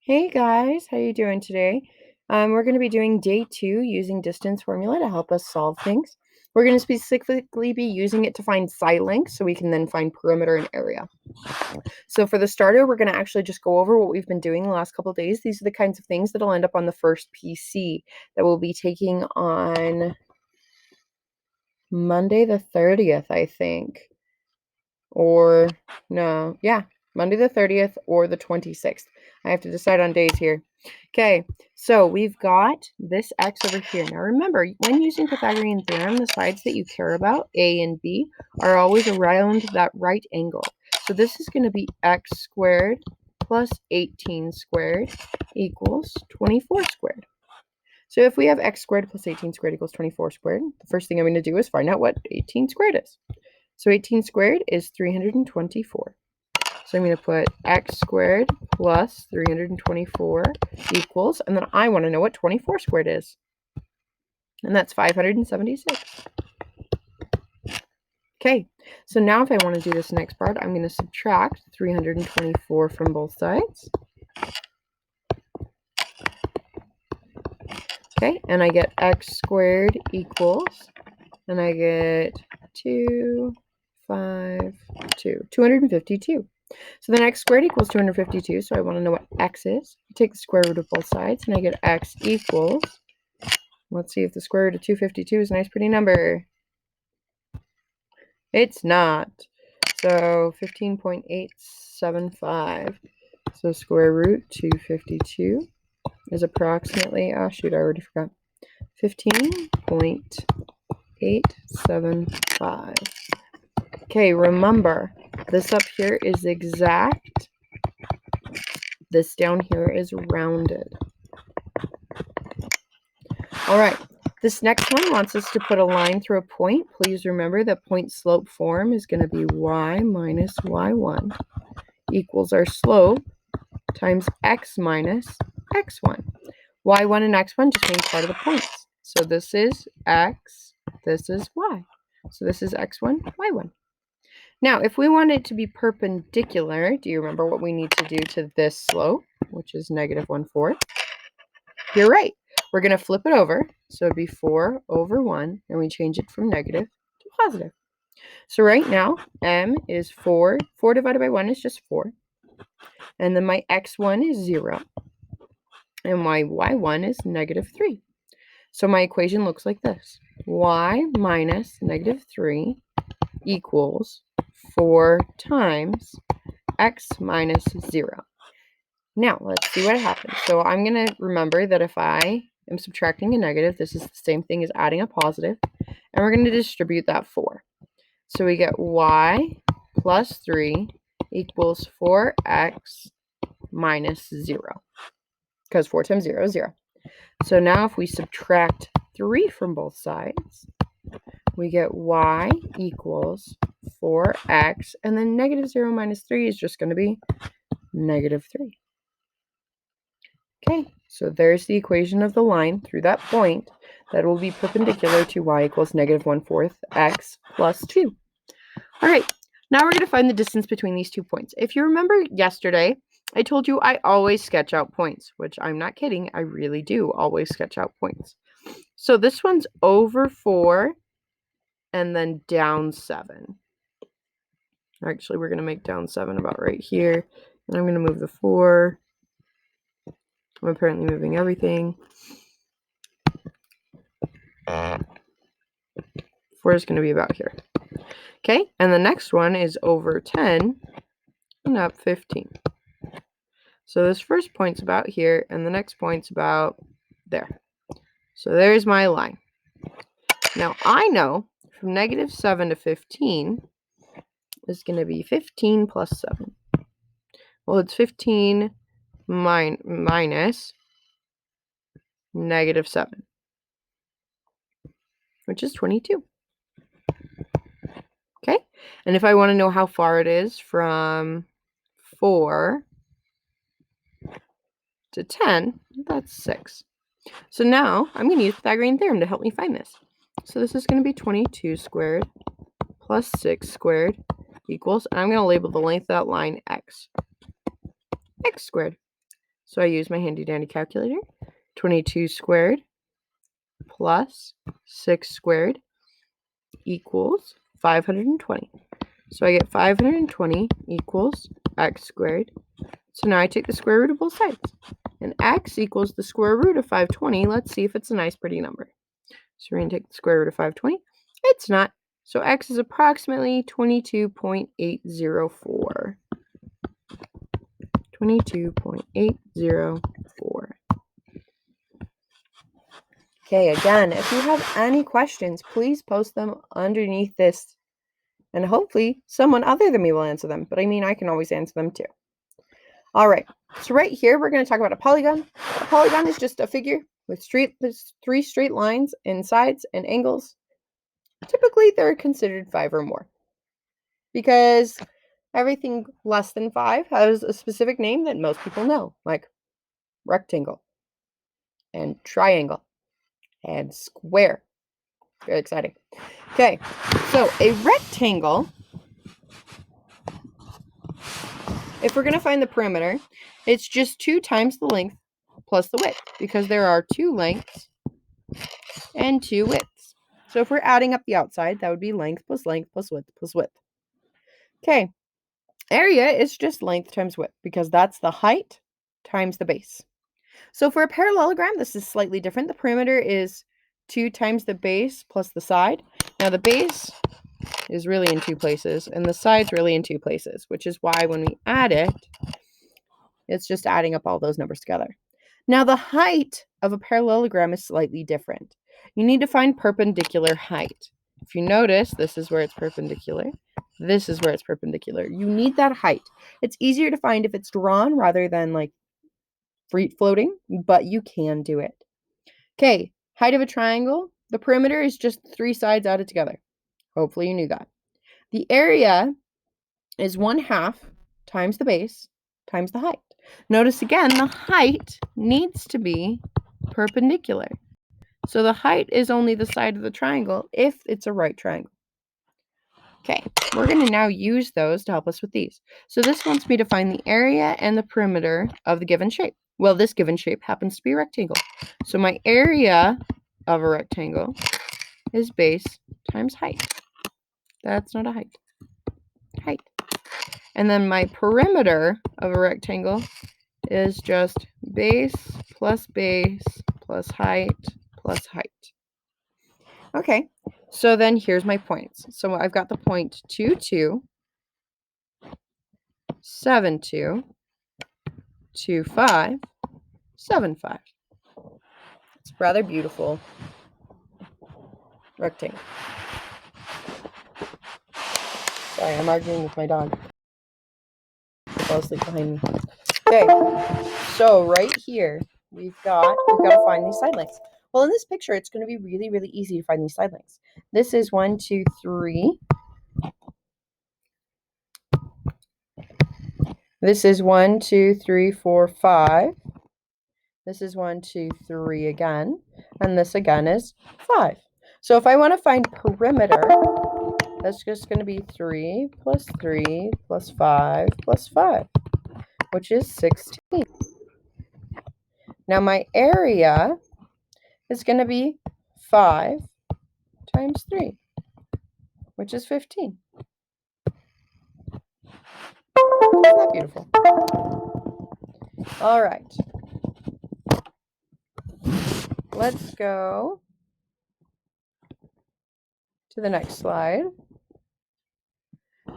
Hey guys, how you doing today? We're going to be doing day 2 using distance formula to help us solve things. We're going to specifically be using it to find side lengths so we can then find perimeter and area. So for the starter, we're going to actually just go over what we've been doing the last couple of days. These are the kinds of things that'll end up on the first PC that we'll be taking on Monday the 30th, I think. Or no, yeah, Monday the 30th or the 26th. I have to decide on days here. Okay, so we've got this x over here. Now remember, when using Pythagorean theorem, the sides that you care about, A and B, are always around that right angle. So this is going to be x squared plus 18 squared equals 24 squared. So if we have x squared plus 18 squared equals 24 squared, the first thing I'm going to do is find out what 18 squared is. So 18 squared is 324. So I'm going to put x squared plus 324 equals, and then I want to know what 24 squared is. And that's 576. Okay, so now if I want to do this next part, I'm going to subtract 324 from both sides. Okay, and I get x squared equals, and I get 252. So then x squared equals 252, so I want to know what x is. I take the square root of both sides, and I get x equals, let's see if the square root of 252 is a nice pretty number. It's not. So 15.875. So square root 252 is approximately, oh shoot, I already forgot, 15.875. Okay, remember, this up here is exact. This down here is rounded. All right, this next one wants us to put a line through a point. Please remember that point slope form is going to be y minus y1 equals our slope times x minus x1. y1 and x1 just mean part of the points. So this is x, this is y. So this is x1, y1. Now, if we want it to be perpendicular, do you remember what we need to do to this slope, which is negative 1/4? You're right. We're going to flip it over. So it'd be 4 over 1, and we change it from negative to positive. So right now, m is 4. 4 divided by 1 is just 4. And then my x1 is 0. And my y1 is negative 3. So my equation looks like this. Y minus negative 3 equals 4 times x minus 0. Now, let's see what happens. So I'm going to remember that if I am subtracting a negative, this is the same thing as adding a positive, and we're going to distribute that 4. So we get y plus 3 equals 4x minus 0, because 4 times 0 is 0. So now if we subtract 3 from both sides, we get y equals 4x, and then negative 0 minus 3 is just going to be negative 3. Okay, so there's the equation of the line through that point that will be perpendicular to y equals negative 1/4 x plus 2. All right, now we're going to find the distance between these 2 points. If you remember yesterday, I told you I always sketch out points, which I'm not kidding. I really do always sketch out points. So this one's over 4 and then down 7. Actually, we're going to make down 7 about right here. And I'm going to move the 4. I'm apparently moving everything. 4 is going to be about here. Okay, and the next one is over 10 and up 15. So this first point's about here, and the next point's about there. So there's my line. Now I know from negative 7 to 15 is going to be 15 plus 7. Well, it's 15 minus negative 7, which is 22. Okay, and if I want to know how far it is from 4 to 10, that's 6. So now I'm going to use Pythagorean theorem to help me find this. So this is going to be 22 squared plus 6 squared equals, and I'm going to label the length of that line x. X squared. So I use my handy dandy calculator. 22 squared plus 6 squared equals 520. So I get 520 equals x squared. So now I take the square root of both sides. And x equals the square root of 520. Let's see if it's a nice pretty number. So we're going to take the square root of 520. It's not. So x is approximately 22.804. 22.804. Okay, again, if you have any questions, please post them underneath this. And hopefully someone other than me will answer them. But I mean, I can always answer them too. All right, so right here, we're going to talk about a polygon. A polygon is just a figure with three straight lines and sides and angles. Typically, they're considered 5 or more because everything less than 5 has a specific name that most people know, like rectangle and triangle and square. Very exciting. Okay, so a rectangle, if we're going to find the perimeter, it's just 2 times the length plus the width, because there are 2 lengths and 2 widths. So if we're adding up the outside, that would be length plus width plus width. Okay, area is just length times width, because that's the height times the base. So for a parallelogram, this is slightly different. The perimeter is 2 times the base plus the side. Now the base is really in 2 places, and the side's really in 2 places, which is why when we add it, it's just adding up all those numbers together. Now the height of a parallelogram is slightly different. You need to find perpendicular height. If you notice, this is where it's perpendicular. This is where it's perpendicular. You need that height. It's easier to find if it's drawn rather than like free floating, but you can do it. Okay, height of a triangle. The perimeter is just 3 sides added together. Hopefully you knew that. The area is 1/2 times the base times the height. Notice again, the height needs to be perpendicular. So the height is only the side of the triangle if it's a right triangle. Okay, we're going to now use those to help us with these. So this wants me to find the area and the perimeter of the given shape. Well, this given shape happens to be a rectangle. So my area of a rectangle is base times height. That's not a height. Height. And then my perimeter of a rectangle is just base plus height plus height. Okay, so then here's my points. So I've got the point 2, 2, 7, 2, 2, 5, 7, 5. It's rather beautiful rectangle. Sorry, I'm arguing with my dog. He fell asleep behind me. Okay, so right here, we've got to find these side lengths. Well, in this picture, it's going to be really, really easy to find these side lengths. This is 1, 2, 3. This is 1, 2, 3, 4, 5. This is 1, 2, 3 again. And this again is 5. So if I want to find perimeter, that's just going to be 3 plus 3 plus 5 plus 5, which is 16. Now my area is going to be 5 times 3, which is 15. Isn't that beautiful? All right. Let's go to the next slide.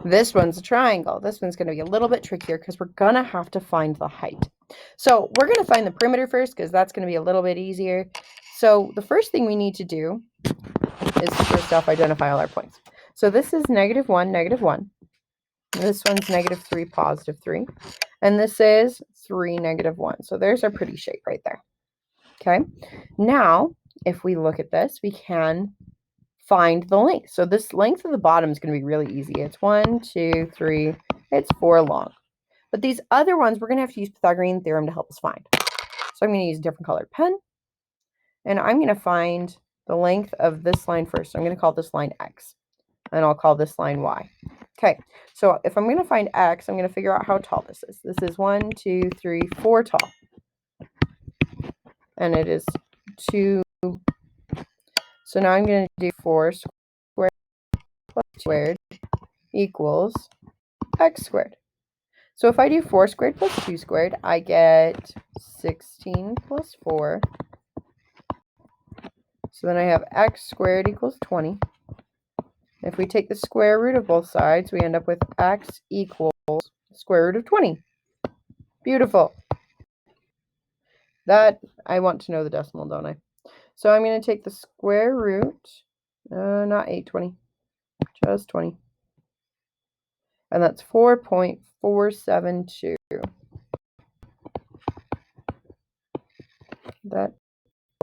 This one's a triangle. This one's going to be a little bit trickier because we're going to have to find the height. So we're going to find the perimeter first because that's going to be a little bit easier. So the first thing we need to do is first off identify all our points. So this is -1, -1. This one's -3, +3. And this is 3, -1. So there's our pretty shape right there. Okay. Now, if we look at this, we can find the length. So this length of the bottom is going to be really easy. It's 1, 2, 3. It's 4 long. But these other ones, we're going to have to use Pythagorean theorem to help us find. So I'm going to use a different colored pen. And I'm going to find the length of this line first. So I'm going to call this line X. And I'll call this line Y. Okay, so if I'm going to find X, I'm going to figure out how tall this is. This is 1, 2, 3, 4 tall. and it is 2. So now I'm going to do 4 squared plus 2 squared equals x squared. So if I do 4 squared plus 2 squared, I get 16 plus 4. So then I have x squared equals 20. If we take the square root of both sides, we end up with x equals square root of 20. Beautiful. That, I want to know the decimal, don't I? So I'm going to take the square root, not 820, just 20. And that's 4.472. That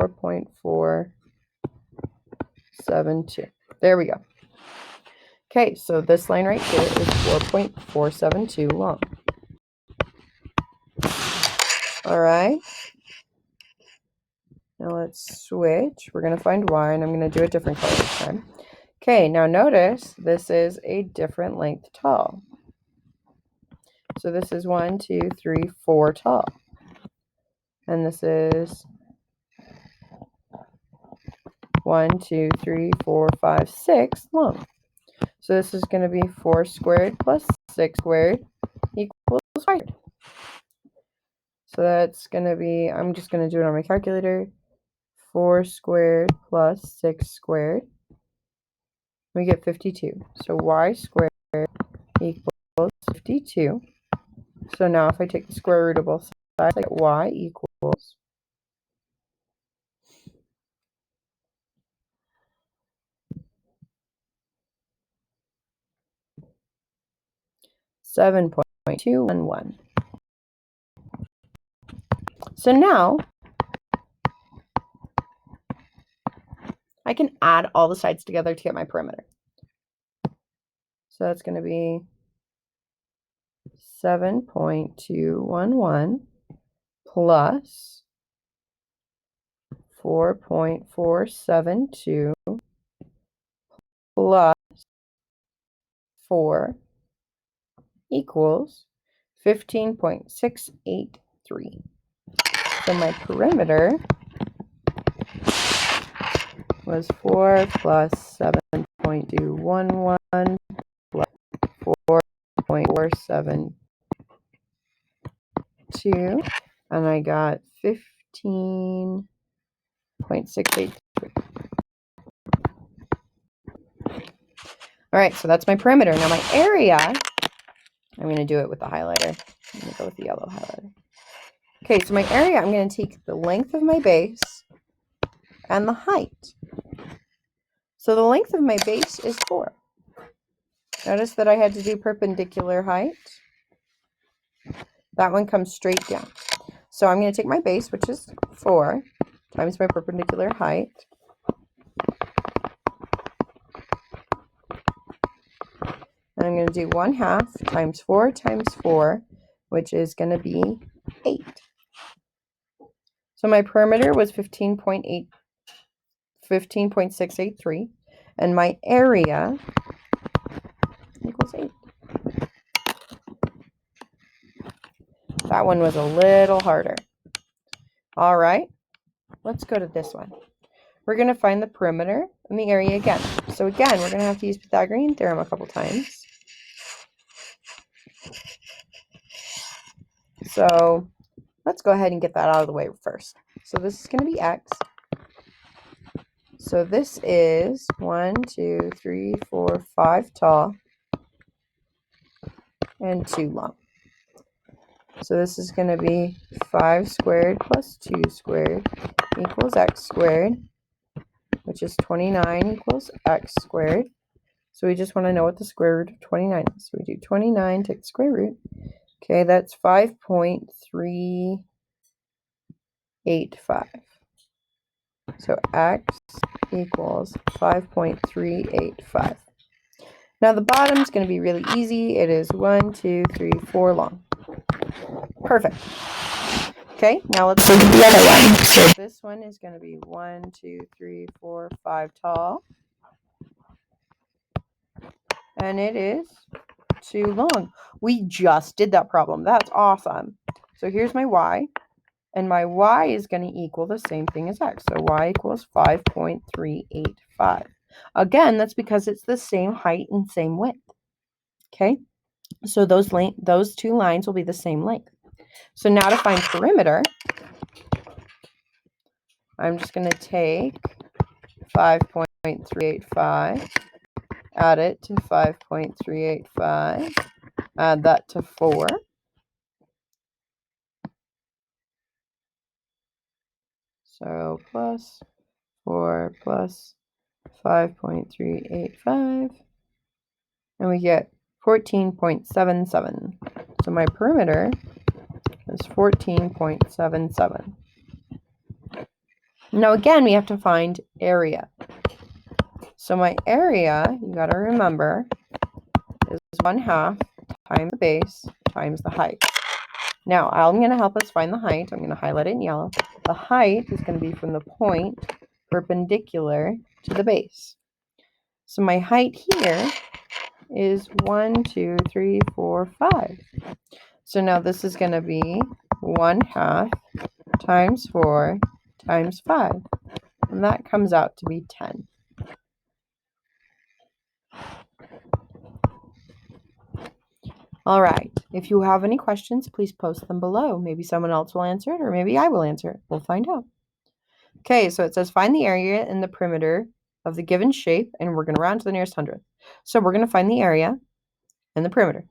4.472. There we go. Okay, so this line right here is 4.472 long. All right. Now let's switch. We're going to find y, and I'm going to do a different color this time. Okay, now notice this is a different length tall. So this is 1, 2, 3, 4 tall. And this is 1, 2, 3, 4, 5, 6 long. So this is going to be 4 squared plus 6 squared equals 5. So that's going to be, I'm just going to do it on my calculator. 4 squared plus 6 squared. We get 52. So y squared equals 52. So now if I take the square root of both sides, I get y equals 7.211. So now I can add all the sides together to get my perimeter. So that's going to be 7.211 plus 4.472 plus 4 equals 15.683. So my perimeter was 4 plus 7.211 plus 4.472, and I got 15.683. All right, so that's my perimeter. Now my area, I'm going to do it with the highlighter. I'm going to go with the yellow highlighter. Okay, so my area, I'm going to take the length of my base and the height. So the length of my base is 4. Notice that I had to do perpendicular height. That one comes straight down. So I'm going to take my base, which is 4, times my perpendicular height. And I'm going to do 1/2 times 4 times 4, which is going to be 8. So my perimeter was 15.683, and my area equals 8. That one was a little harder. All right, let's go to this one. We're going to find the perimeter and the area again. So again, we're going to have to use Pythagorean theorem a couple times. So let's go ahead and get that out of the way first. So this is going to be x. So this is 1, 2, 3, 4, 5 tall and 2 long. So this is going to be 5 squared plus 2 squared equals x squared, which is 29 equals x squared. So we just want to know what the square root of 29 is. So we do 29, take the square root. Okay, that's 5.385. So x equals 5.385. Now the bottom is going to be really easy. It is 1, 2, 3, 4 long. Perfect. Okay, now let's look at the other one. So this one is going to be 1, 2, 3, 4, 5 tall. And it is 2 long. We just did that problem. That's awesome. So here's my y. And my y is going to equal the same thing as x. So y equals 5.385. Again, that's because it's the same height and same width. Okay? So those two lines will be the same length. So now to find perimeter, I'm just going to take 5.385, add it to 5.385, add that to 4. So plus 4 plus 5.385, and we get 14.77. So my perimeter is 14.77. Now again, we have to find area. So my area, you got to remember, is 1/2 times the base times the height. Now I'm going to help us find the height. I'm going to highlight it in yellow. The height is going to be from the point perpendicular to the base. So my height here is 1, 2, 3, 4, 5. So now this is going to be 1/2 times 4 times 5. And that comes out to be 10. All right. If you have any questions, please post them below. Maybe someone else will answer it, or maybe I will answer it. We'll find out. Okay, so it says find the area and the perimeter of the given shape, and we're going to round to the nearest hundredth. So we're going to find the area and the perimeter.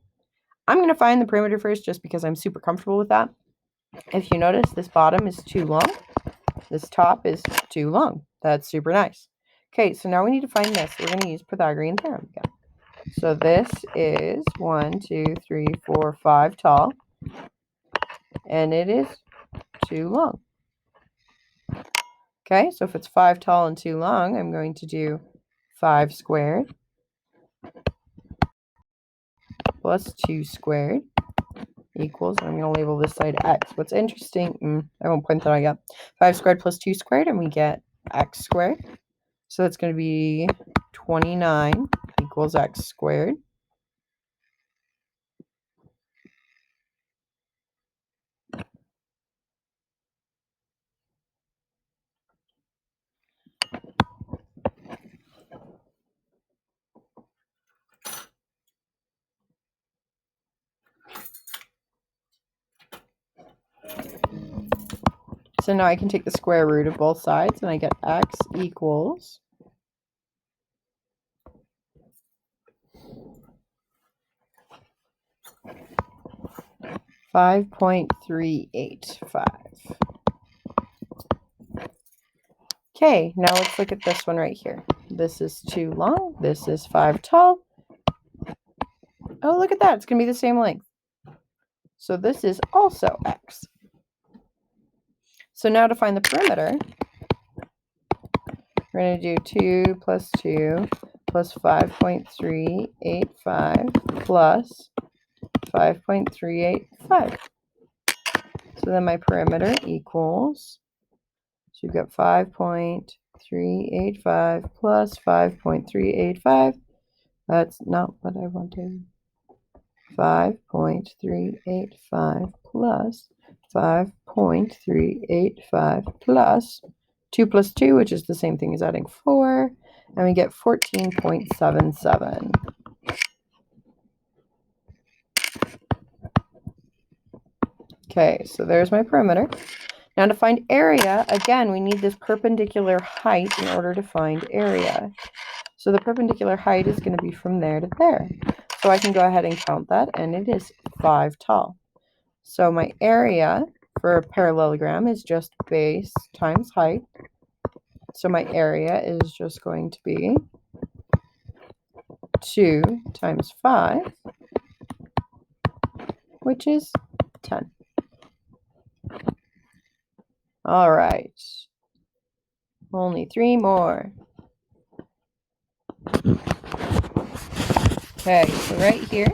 I'm going to find the perimeter first just because I'm super comfortable with that. If you notice, this bottom is too long. This top is too long. That's super nice. Okay, so now we need to find this. We're going to use Pythagorean theorem again. So this is 1, 2, 3, 4, 5 tall, and it is too long. Okay, so if it's 5 tall and too long, I'm going to do 5 squared plus 2 squared equals, I'm going to label this side x. What's interesting, I won't point that out yet. 5 squared plus 2 squared, and we get x squared. So that's going to be 29 equals x squared. So now I can take the square root of both sides, and I get x equals 5.385. Okay, now let's look at this one right here. This is too long. This is 5 tall. Oh, look at that. It's going to be the same length. So this is also x. So now to find the perimeter, we're going to do 2 plus 2 plus 5.385 plus 5.385. So then my perimeter equals, so you've got 5.385 plus 5.385. That's not what I wanted. 5.385 plus 5.385 plus 2 plus 2, which is the same thing as adding 4, and we get 14.77. Okay, so there's my perimeter. Now to find area, again, we need this perpendicular height in order to find area. So the perpendicular height is going to be from there to there. So I can go ahead and count that, and it is 5 tall. So my area for a parallelogram is just base times height. So my area is just going to be 2 times 5, which is 10. All right. Only 3 more. Okay, so right here,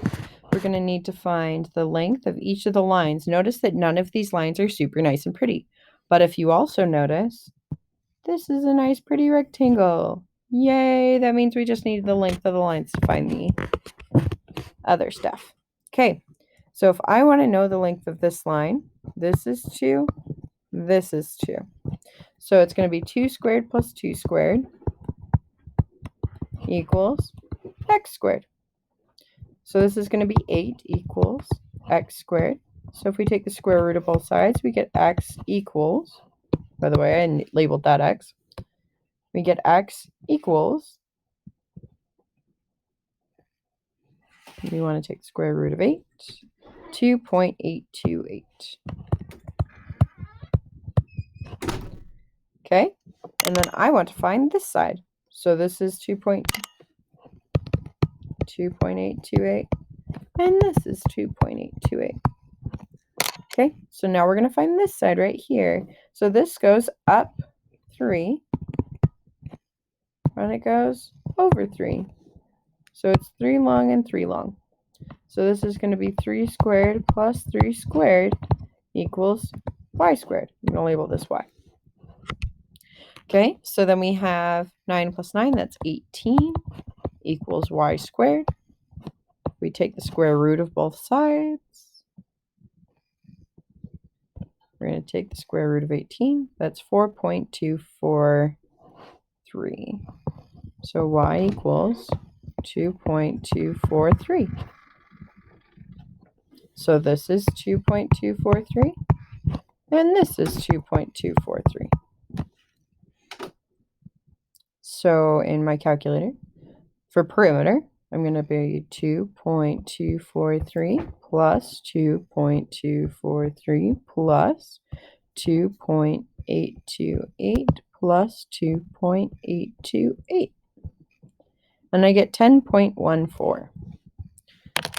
we're going to need to find the length of each of the lines. Notice that none of these lines are super nice and pretty. But if you also notice, this is a nice pretty rectangle. Yay, that means we just need the length of the lines to find the other stuff. Okay, so if I want to know the length of this line, this is 2, this is 2. So it's going to be 2 squared plus 2 squared equals x squared. So this is going to be 8 equals x squared. So if we take the square root of both sides, we get x equals, by the way, I labeled that x. We get x equals, we want to take the square root of 8, 2.828. Okay, and then I want to find this side. So this is 2.828, and this is 2.828. Okay, so now we're going to find this side right here. So this goes up 3, and it goes over 3. So it's 3 long and 3 long. So this is going to be 3 squared plus 3 squared equals y squared. I'm going to label this y. Okay, so then we have 9 plus 9, that's 18, equals y squared. We take the square root of both sides. We're going to take the square root of 18. That's 4.243. So y equals 2.243. So this is 2.243, and this is 2.243. So in my calculator, for perimeter, I'm going to be 2.243 plus 2.243 plus 2.828 plus 2.828. And I get 10.14.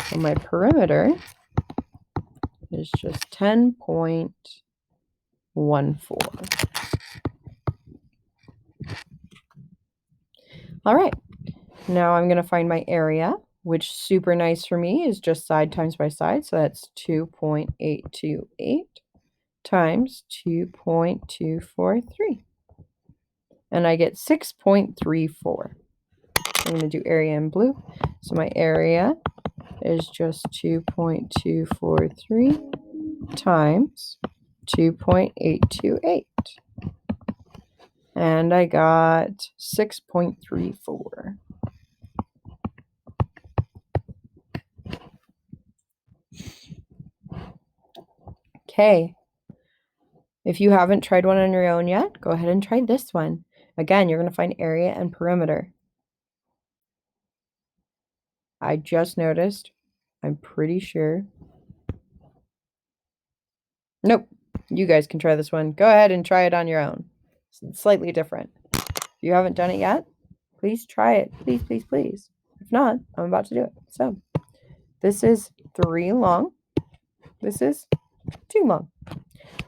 So my perimeter is just 10.14. All right. Now I'm going to find my area, which super nice for me is just side times by side. So that's 2.828 times 2.243. And I get 6.34. I'm going to do area in blue. So my area is just 2.243 times 2.828. And I got 6.34. Okay. If you haven't tried one on your own yet, go ahead and try this one. Again, you're going to find area and perimeter. I just noticed, I'm pretty sure. Nope. You guys can try this one. Go ahead and try it on your own. It's slightly different. If you haven't done it yet, please try it. Please, please, please. If not, I'm about to do it. So this is 3 long. This is 2 long.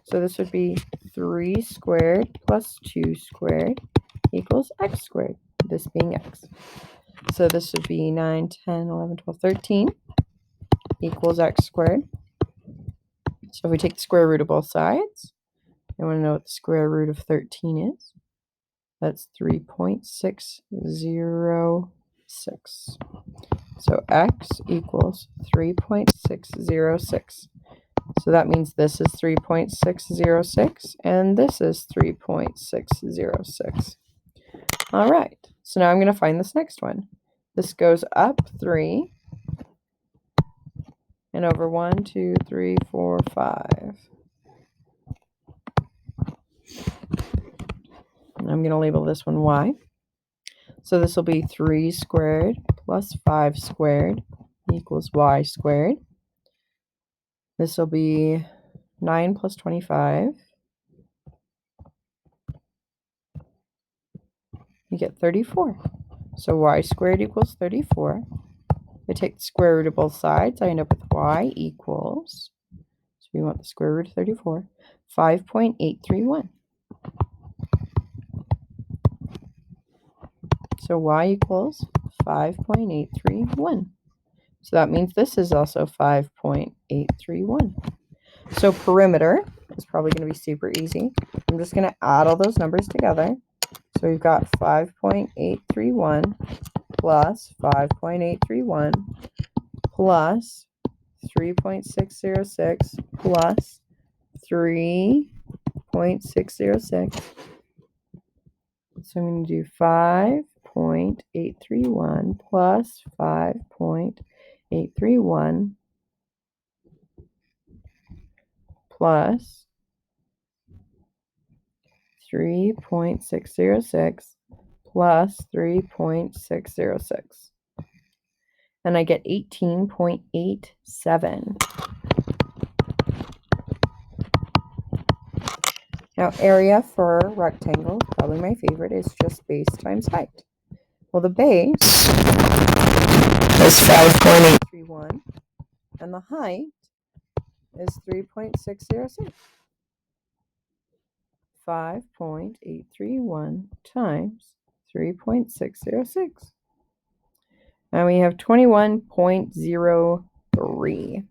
So this would be 3 squared plus 2 squared equals x squared, this being x. So this would be 9, 10, 11, 12, 13 equals x squared. So if we take the square root of both sides, I want to know what the square root of 13 is. That's 3.606. So x equals 3.606. So that means this is 3.606 and this is 3.606. All right, so now I'm going to find this next one. This goes up 3 and over 1, 2, 3, 4, 5. And I'm going to label this one y. So this will be 3 squared plus 5 squared equals y squared. This will be 9 plus 25. You get 34. So y squared equals 34. If I take the square root of both sides, I end up with y equals, so we want the square root of 34, 5.831. So y equals 5.831. So that means this is also 5.831. So perimeter is probably going to be super easy. I'm just going to add all those numbers together. So we've got 5.831 plus 5.831 plus 3.606 plus 3.606. So I'm going to do 5.831 plus 5.831 plus 3.606 plus 3.606. And I get 18.87. Now, area for rectangle, probably my favorite, is just base times height. Well, the base is 5.831, and the height is 3.606. 5.831 times 3.606. And we have 21.03.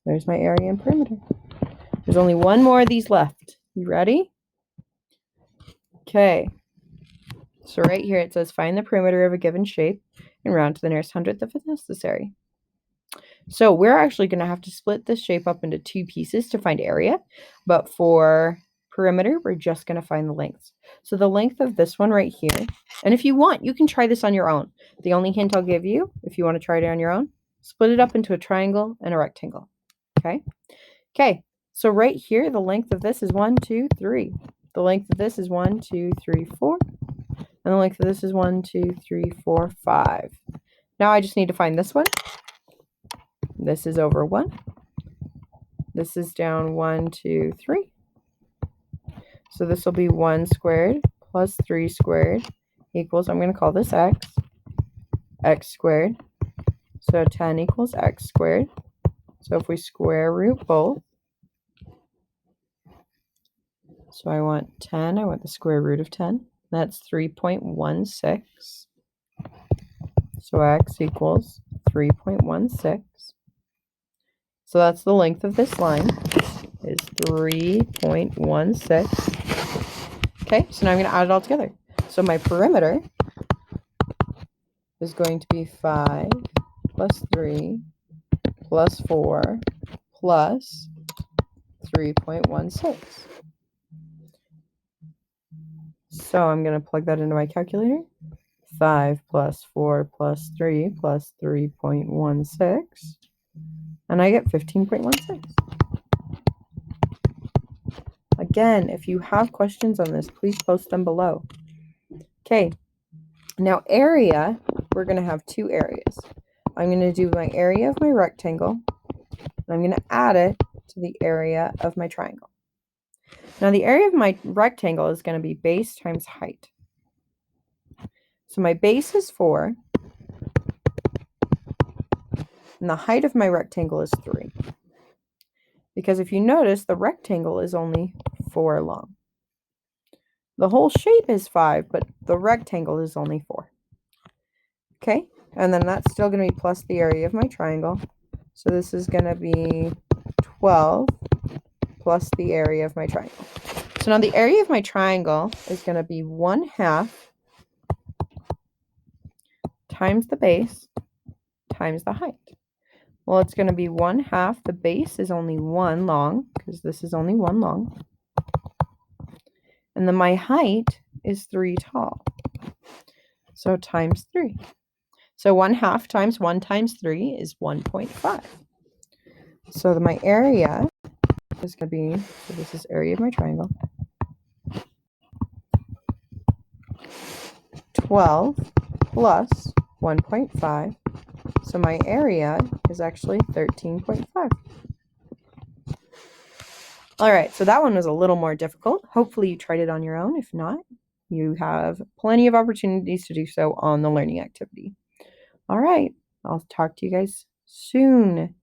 There's my area and perimeter. There's only one more of these left. You ready? Okay. So right here it says find the perimeter of a given shape and round to the nearest hundredth if it's necessary. So we're actually going to have to split this shape up into two pieces to find area. But for perimeter, we're just going to find the lengths. So the length of this one right here, and if you want, you can try this on your own. The only hint I'll give you, if you want to try it on your own, split it up into a triangle and a rectangle. Okay? Okay, so right here, the length of this is 1, 2, 3. The length of this is 1, 2, 3, 4. And the length of this is 1, 2, 3, 4, 5. Now I just need to find this one. This is over 1. This is down 1, 2, 3. So this will be 1 squared plus 3 squared equals, I'm going to call this x squared. So 10 equals x squared. So if we square root both, so I want 10, I want the square root of 10. That's 3.16. So x equals 3.16. So that's the length of this line, is 3.16. Okay, so now I'm going to add it all together. So my perimeter is going to be 5 plus 3 plus 4 plus 3.16. So I'm going to plug that into my calculator. 5 plus 4 plus 3 plus 3.16. And I get 15.16. Again, if you have questions on this, please post them below. Okay, now area, we're going to have two areas. I'm going to do my area of my rectangle, and I'm going to add it to the area of my triangle. Now the area of my rectangle is going to be base times height. So my base is 4, and the height of my rectangle is 3. Because if you notice, the rectangle is only 4 long. The whole shape is 5, but the rectangle is only 4. Okay, and then that's still going to be plus the area of my triangle. So this is going to be 12 plus the area of my triangle. So now the area of my triangle is going to be 1/2 times the base times the height. Well, it's going to be 1/2. The base is only 1 long, because this is only 1 long. And then my height is 3 tall. So times 3. So 1/2 times 1 times 3 is 1.5. So my area is going to be, so this is area of my triangle, 12 plus 1.5. So my area is actually 13.5. All right, so that one was a little more difficult. Hopefully you tried it on your own. If not, you have plenty of opportunities to do so on the learning activity. All right, I'll talk to you guys soon.